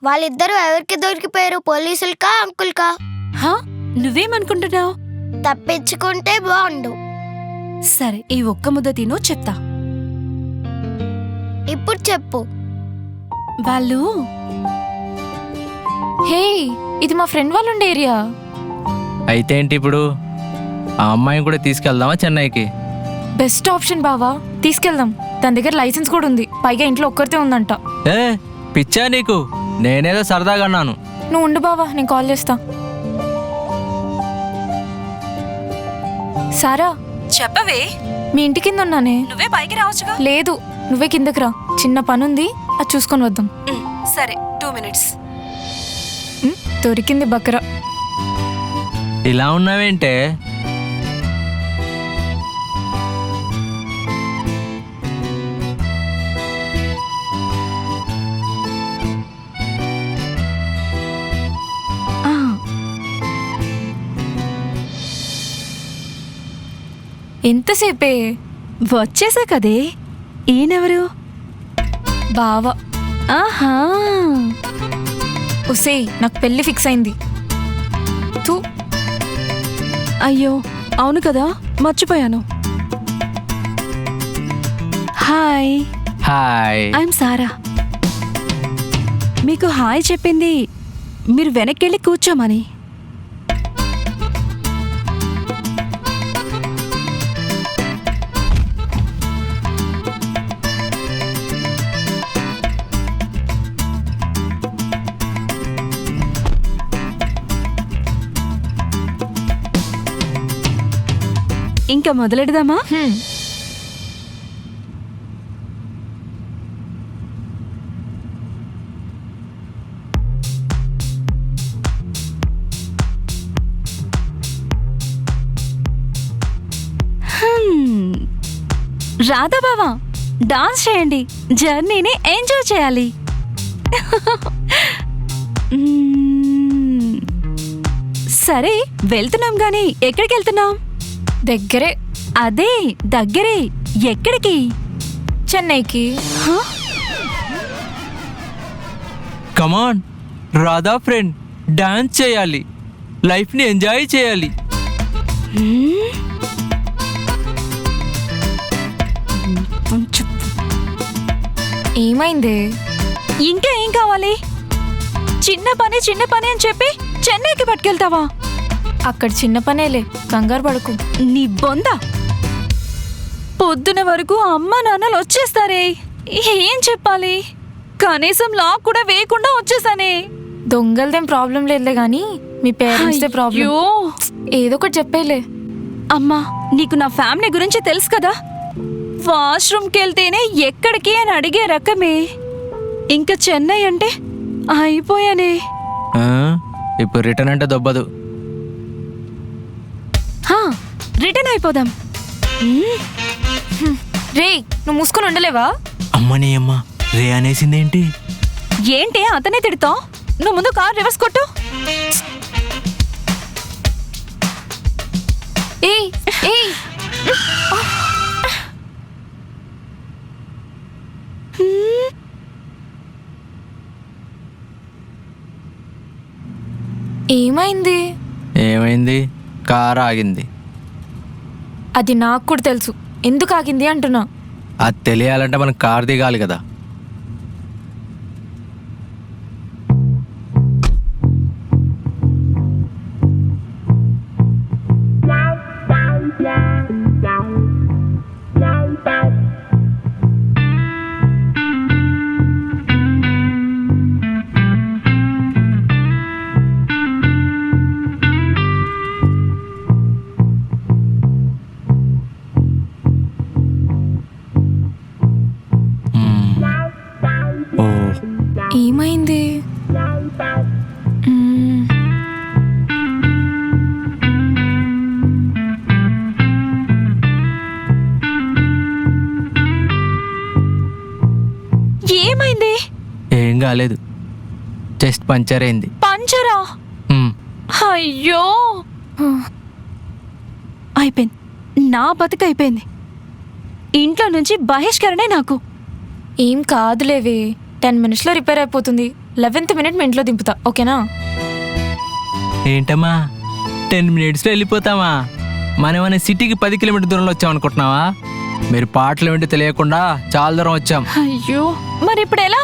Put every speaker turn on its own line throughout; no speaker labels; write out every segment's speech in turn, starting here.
వాళ్ళిద్దరూ ఎవరికి దొరికిపోయారు, పోలీసులకా అంకుల్కా?
హా నువ్వేమనుకుంటున్నావు?
తప్పించుకుంటే బాగుండు.
సరే ఈ ఒక్క ముద్ద తిను చెప్తా.
ఇప్పుడు చెప్పు.
వాళ్ళు హే ఇది మా ఫ్రెండ్ వాళ్ళు ఉండే ఏరియా.
అయితే ఏంటి ఇప్పుడు? ఆ అమ్మాయిని కూడా తీసుకెళ్దామా చెన్నైకి?
బెస్ట్ ఆప్షన్ బావా, తీసుకెళ్దాం. తన దగ్గర లైసెన్స్ కూడా ఉంది, పైగా ఇంట్లో ఒక్కరితే ఉందంట.
ఏ పిచ్చా నీకు? నేనేదో సరదాగా అన్నాను.
నువ్వు ఉండు బావా, నేను కాల్ చేస్తా. సారా చెప్పవే. మీ ఇంటి కింద ఉన్నానే. నువ్వే పైకి రావచ్చుగా. లేదు నువ్వే కిందకి రా, చిన్న పనుంది, అది చూసుకొని వద్దాం. సరే 2 minutes. దొరికింది బకరా.
ఇలా ఉన్నావేంటే?
ఎంతసేపే?
వచ్చేసా కదే. ఈయనెవరు?
బావా.
ఆహా
ఒసే నాకు పెళ్లి ఫిక్స్ అయింది. తూ.
అయ్యో అవును కదా, మర్చిపోయాను. Hi
hi.
ఐఎమ్ సారా. మీకు హాయ్ చెప్పింది మీరు వెనక్కెళ్ళి కూర్చోమని. ఇంకా మొదలెడదామా? రాధా బావా డాన్స్ చేయండి, జర్నీని ఎంజాయ్ చేయాలి. సరే వెళ్తున్నాం గాని ఎక్కడికి వెళ్తున్నాం?
దగ్గరే.
అదే దగ్గరే. ఎక్కడికి?
చెన్నైకి.
కమాన్ రాధా ఫ్రెండ్, డాన్స్ చేయాలి, లైఫ్ని ఎంజాయ్ చేయాలి.
ఏమైంది?
ఇంకా ఏం కావాలి? చిన్న పని అని చెప్పి చెన్నైకి పట్టుకెళ్తావా?
అక్కడ చిన్న పనేలే, కంగారు పడకు.
నీ బొంద. పొద్దున వరకు అమ్మ నాన్నలు వచ్చేస్తారే, ఏం చెప్పాలి? కనీసం లాక్ కూడా వేయకుండా వచ్చేసానే.
దొంగలదేం ప్రాబ్లం లేదులే గాని మీ పేరెంట్స్దే ప్రాబ్లం.
అయ్యో.
ఏదో ఒకటి చెప్పేలే.
అమ్మా నీకు నా ఫ్యామిలీ గురించి తెలుసు కదా. వాష్రూమ్కి వెళ్తేనే ఎక్కడికి అని అడిగే రకమే. ఇంకా చెన్నై అంటే అయిపోయానే.
ఇప్పుడు రిటర్న్ అంటే దొబ్బదు.
రిటర్న్ అయిపోదాం.
రే నువ్వు మూసుకొని ఉండలేవా?
అమ్మని అమ్మ రే అనేసిందేంటి?
ఏంటి అతనే తిడతావు? నువ్వు ముందు కార్ రివర్స్ కొట్టు.
ఏయ్ ఏయ్. ఏమైంది?
ఏమైంది? కార్ ఆగింది.
అది నాకు కూడా తెలుసు, ఎందుకు ఆగింది అంటున్నా.
అది తెలియాలంటే మనం కార్ దిగాలి కదా.
ఏమైంది?
ఏమైంది?
ఏం కాలేదు, జస్ట్ పంచర్ అయింది.
పంచరా? అయ్యో అయిపోయింది, నా బతుకు అయిపోయింది. ఇంట్లో నుంచి బహిష్కరణే నాకు.
ఏం కాదులేవే, 10 minutesలో రిపేర్ అయిపోతుంది. 11th మినిట్ మీ ఇంట్లో దింపుతా, ఓకేనా?
ఏంటమ్మా 10 minutesలో వెళ్ళిపోతామా? మనం సిటీకి 10 కిలోమీటర్ దూరంలో వచ్చాం అనుకుంటున్నావా? మీరు పాటలు ఏంటో తెలియకుండా చాలా దూరం వచ్చాం.
అయ్యో, మరి ఇప్పుడు ఎలా?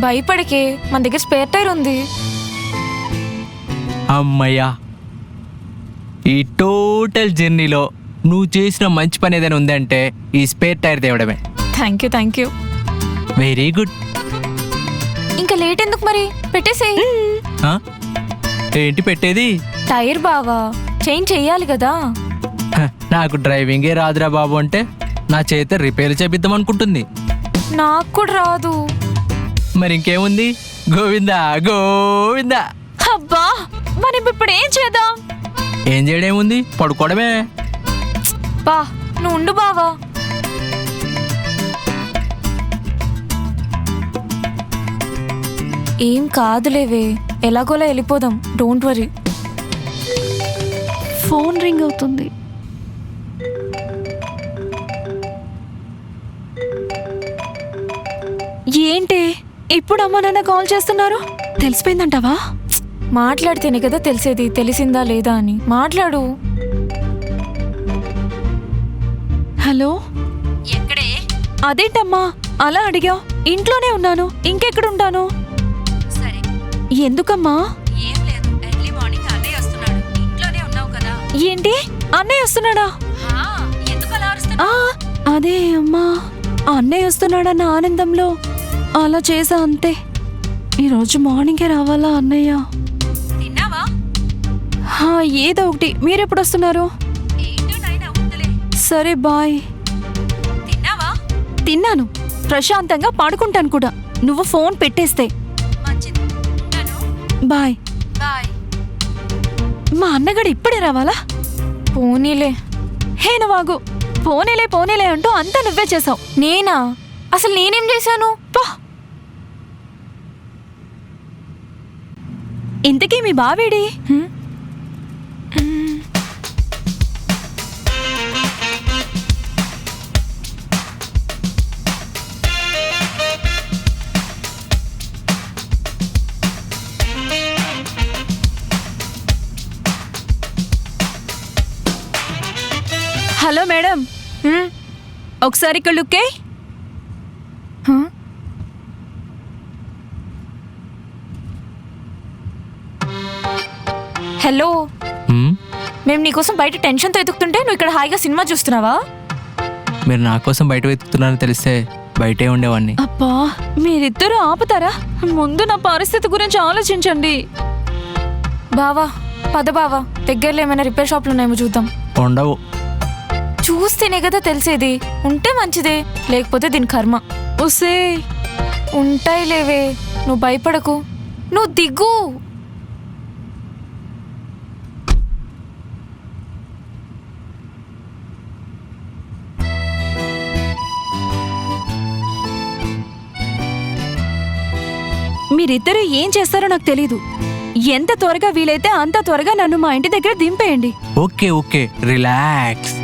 భయపడికే, మన దగ్గర స్పేర్ టైర్ ఉంది.
అమ్మయ్యా, ఈ టోటల్ జర్నీలో నువ్వు చేసిన మంచి పని ఏదైనా ఉందంటే ఈ స్పేర్ టైర్ తేవడమే.
Thank you.
Very good.
ఇంకా లేట్ ఎందుకు మరి, పెట్టేసేయ్.
ఏంటి పెట్టేది?
టైర్ బావా, చేంజ్ చెయ్యాలి కదా.
నాకు డ్రైవింగే రాదురా బాబు అంటే నా చేత రిపేర్ చేపిద్దాం అనుకుంటుంది.
నాకు కూడా రాదు.
మరి ఇంకేముంది, గోవిందా గోవిందా.
అబ్బా, మరి ఇప్పుడు ఏం చేద్దాం?
ఏం చేయడం ఏముంది, పడుకోవడమే.
బా నువ్వు ఉండు బావా. ఏం కాదులేవే, ఎలాగోలా వెళ్ళిపోదాం, డోంట్ వరీ.
ఫోన్ రింగ్ అవుతుంది. ఏంటి ఇప్పుడు అమ్మ నాన్న కాల్ చేస్తున్నారు? తెలిసిపోయిందంటావా?
మాట్లాడితేనే కదా తెలిసేది, తెలిసిందా లేదా అని. మాట్లాడు.
హలో, ఎక్కడే? అదేంటమ్మా అలా అడిగావు? ఇంట్లోనే ఉన్నాను, ఇంకెక్కడుంటాను? సరే. ఎందుకమ్మా? ఏం లేదు, ఎర్లీ మార్నింగ్ అన్నయ్య వస్తున్నాడు, ఇంట్లోనే ఉన్నావు కదా. ఏంటి, అన్నయ్య వస్తున్నాడా? ఎందుకు అలా అరుస్తున్నావు? అదే అమ్మా, అన్నయ్య వస్తున్నాడన్న ఆనందంలో అలా చేసా అంతే. ఈరోజు మార్నింగే రావాలా అన్నయ్య? తిన్నావా? ఏదో ఒకటి. మీరెప్పుడు వస్తున్నారు? సరే బాయ్. తిన్నావా? తిన్నాను, ప్రశాంతంగా పడుకుంటాను కూడా, నువ్వు ఫోన్ పెట్టేస్తే. బాయ్. మా అన్నగాడు ఇప్పుడే రావాలా?
పోనీలే.
హేనవాగు, పోనీలే అంటూ అంతా నువ్వే చేసావు.
నేనా? అసలు నేనేం చేశాను?
పా. ఇంతకీ మీ బావేడి? హలో మేడం, ఒకసారి ఇక్కడ లుక్కే.
హలో, మేము నీకోసం బయట టెన్షన్తో ఎదుగుతుంటే నువ్వు ఇక్కడ హాయిగా సినిమా చూస్తున్నావా?
మీరు నా కోసం బయట వెతుకుతున్నారని తెలిస్తే బయటే ఉండేవాడిని.
అబ్బా, మీరిద్దరూ ఆపుతారా? ముందు నా పరిస్థితి గురించి ఆలోచించండి.
బావా పద బావా, దగ్గరలో ఏమైనా రిపేర్ షాప్లు ఉన్నాయేమో చూద్దాం.
ఉండవు.
చూస్తేనే కదా తెలిసేది, ఉంటే మంచిదే, లేకపోతే దీని కర్మ.
ఉసే,
ఉంటాయి లేవే, నువ్వు భయపడకు, నువ్వు దిగు.
మీరిద్దరూ ఏం చేస్తారో నాకు తెలీదు. ఎంత త్వరగా వీలైతే అంత త్వరగా నన్ను మా ఇంటి దగ్గర దింపేయండి.
Okay, relax.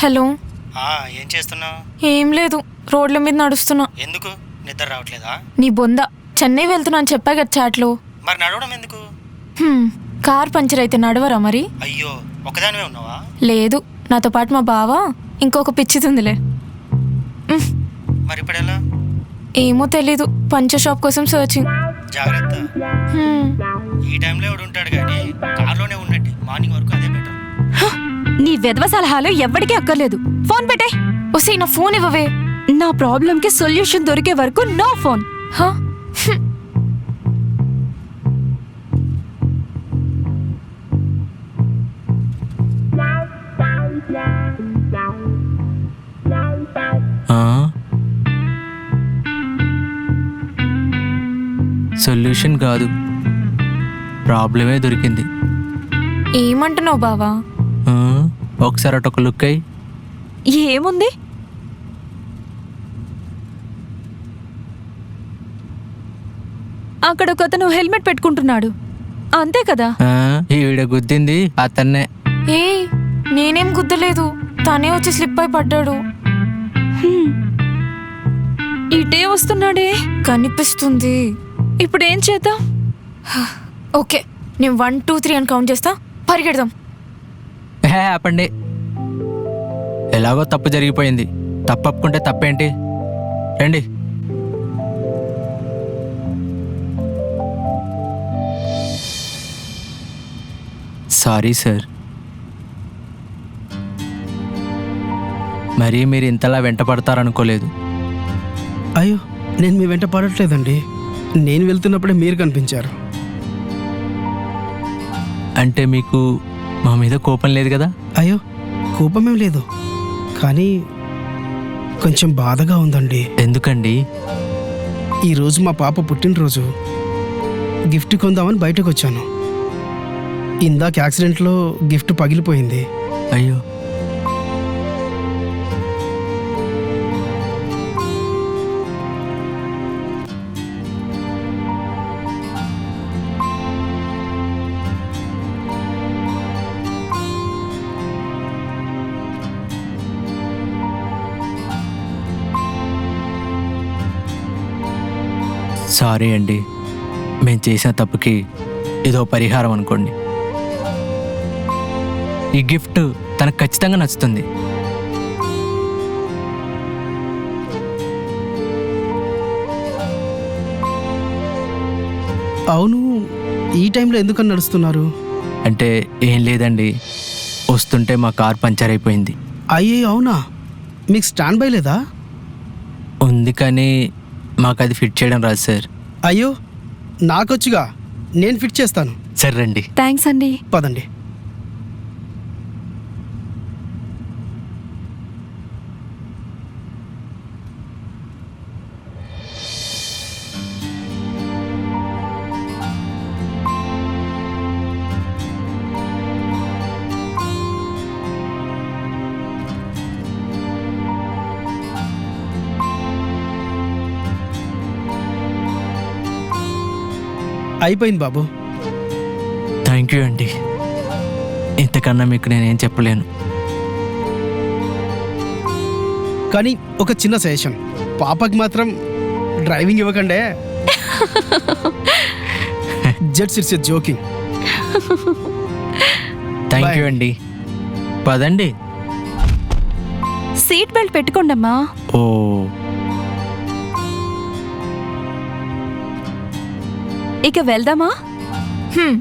హలో.
ఏం చేస్తున్నావు?
ఏం లేదు, రోడ్ల మీద నడుస్తున్నా.
ఎందుకు, నిద్ర రావట్లేదా?
నీ బొంద, చెన్నై వెళ్తున్నా అని చెప్పా కదా చాట్లో.
మరి నడవడం ఎందుకు?
కార్ పంచర్ అయితే నడవరా మరి?
అయ్యో, ఒకదానివే ఉన్నావా?
లేదు, నాతో పాటు మా బావ ఇంకొక పిచ్చితుందిలే.
మరి ఇప్పుడు ఎలా?
ఏమో తెలీదు, పంచర్ షాప్ కోసం సర్చింగ్.
జాగ్రత్త, ఈ టైంలో ఎవడు ఉంటాడు కానీ కార్లోనే ఉన్నట్టు మార్నింగ్ వరకు అదే బెటర్.
నీ వెధవ సలహాలు ఎవ్వడికి అక్కర్లేదు. ఫోన్ పెట్టే.
ఒసేయ్, నా ఫోన్ ఇవ్వవే.
నా ప్రాబ్లంకి సొల్యూషన్ దొరికే వరకు నో ఫోన్.
సొల్యూషన్ కాదు, ప్రాబ్లమే దొరికింది.
ఏమంటున్నావు బావా?
ఆ, ఒకసారి అటొక లుక్ అయ్యి.
ఏముంది? అక్కడ ఒకతను హెల్మెట్ పెట్టుకుంటున్నాడు, అంతే కదా?
ఈవిడ గుద్దింది అతన్నే.
ఏ నేనేం గుద్దలేదు, తనే వచ్చి స్లిప్ అయి పడ్డాడు.
హ్మ్. ఇటే వస్తున్నాడే.
కనిపిస్తుంది.
ఇప్పుడు ఏం చేద్దాం?
ఓకే, నేను 1 2 3 అని కౌంట్ చేస్తా, పరిగెడదాం.
ఆపండి, ఎలాగో తప్పు జరిగిపోయింది, తప్పప్పుకుంటే తప్పేంటి? రండి. సారీ సార్, మరి మీరు ఇంతలా వెంట పడతారనుకోలేదు.
అయ్యో, నేను మీ వెంట పడట్లేదండి. నేను వెళ్తున్నప్పుడే మీరు కనిపించారు.
అంటే మీకు మా మీద కోపం లేదు కదా?
అయ్యో, కోపమేం లేదు, కానీ కొంచెం బాధగా ఉందండి.
ఎందుకండి?
ఈరోజు మా పాప పుట్టినరోజు, గిఫ్ట్ కొందామని బయటకు వచ్చాను. ఇందాక యాక్సిడెంట్లో గిఫ్ట్ పగిలిపోయింది.
అయ్యో, సారీ అండి, మేము చేసిన తప్పుకి ఇదో పరిహారం అనుకోండి. ఈ గిఫ్ట్ తనకు ఖచ్చితంగా నచ్చుతుంది.
అవును, ఈ టైంలో ఎందుకని నడుస్తున్నారు?
అంటే ఏం లేదండి, వస్తుంటే మా కార్ పంచర్ అయిపోయింది.
అయ్యే, అవునా? మీకు స్టాండ్ బై లేదా?
ఉంది, కానీ మాకు అది ఫిట్ చేయడం రాదు సార్.
అయ్యో, నాకొచ్చుగా, నేను ఫిట్ చేస్తాను.
సరే రండి.
థ్యాంక్స్ అండి.
పదండి. అయిపోయింది బాబు.
థ్యాంక్ యూ అండి, ఇంతకన్నా మీకు నేనేం చెప్పలేను.
కానీ ఒక చిన్న సజెషన్, పాపకి మాత్రం డ్రైవింగ్ ఇవ్వకండే. Just it's joking.
Thank you అండి, పదండి.
Seat belt పెట్టుకోండమ్మా.
ఓ,
ఇక వెళ్దామా?
హ్మ్,